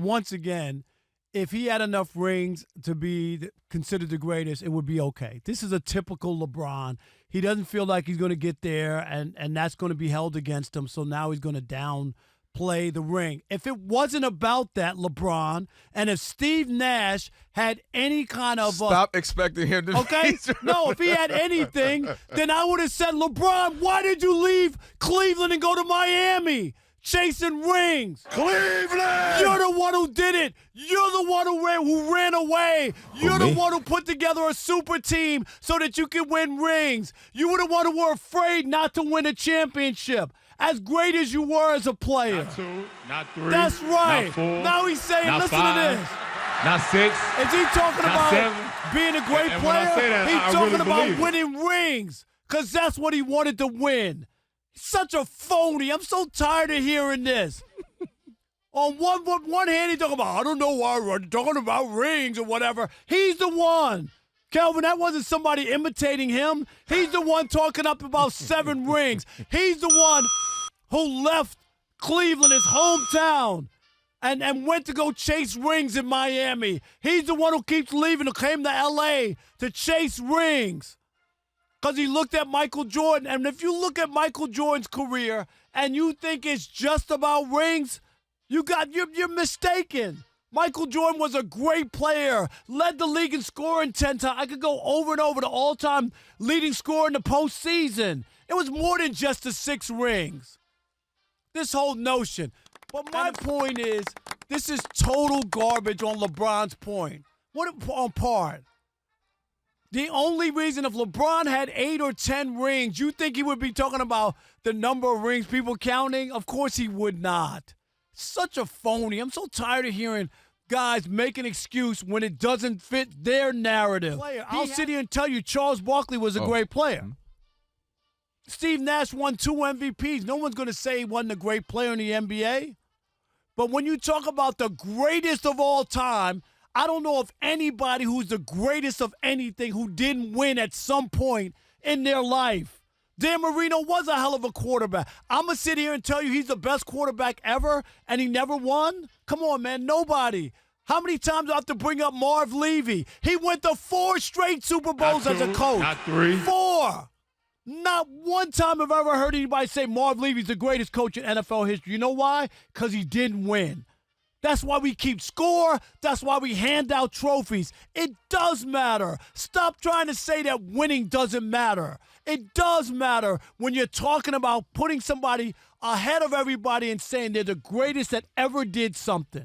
once again, if he had enough rings to be considered the greatest, it would be okay. This is a typical LeBron. He doesn't feel like he's going to get there, and that's going to be held against him, so now he's going to downplay the ring. If it wasn't about that, LeBron, and if Steve Nash had any kind of stop expecting him to okay? No, if he had anything, then I would have said, LeBron, why did you leave Cleveland and go to Miami? Chasing rings. Cleveland! You're the one who did it. You're the one who ran away. You're the one who put together a super team so that you could win rings. You were the one who were afraid not to win a championship. As great as you were as a player. Not 2, not 3. That's right. Not 4, now he's saying, not listen 5, to this. Not 6. Is he talking not about 7. being a great And player? when I say that, He's I talking really about believe it. winning rings because that's what he wanted to win. Such a phony. I'm so tired of hearing this. On one hand, he's talking about, I don't know why we're talking about rings or whatever. He's the one. Kelvin, that wasn't somebody imitating him. He's the one talking up about 7 rings. He's the one who left Cleveland, his hometown, and went to go chase rings in Miami. He's the one who keeps leaving, who came to L.A. to chase rings. Because he looked at Michael Jordan. And if you look at Michael Jordan's career and you think it's just about rings, you're mistaken. Michael Jordan was a great player, led the league in scoring 10 times. I could go over and over the all-time leading scorer in the postseason. It was more than just the 6 rings. This whole notion. But my point is, this is total garbage on LeBron's point. What on part? The only reason if LeBron had 8 or 10 rings, you think he would be talking about the number of rings people counting? Of course he would not. Such a phony. I'm so tired of hearing guys make an excuse when it doesn't fit their narrative. I'll sit here and tell you Charles Barkley was a great player. Steve Nash won 2 MVPs. No one's going to say he wasn't a great player in the NBA. But when you talk about the greatest of all time, I don't know of anybody who's the greatest of anything who didn't win at some point in their life. Dan Marino was a hell of a quarterback. I'm going to sit here and tell you he's the best quarterback ever and he never won? Come on, man, nobody. How many times do I have to bring up Marv Levy? He went to 4 straight Super Bowls as a coach. Not 3. 4. Not one time have I ever heard anybody say Marv Levy's the greatest coach in NFL history. You know why? Because he didn't win. That's why we keep score. That's why we hand out trophies. It does matter. Stop trying to say that winning doesn't matter. It does matter when you're talking about putting somebody ahead of everybody and saying they're the greatest that ever did something.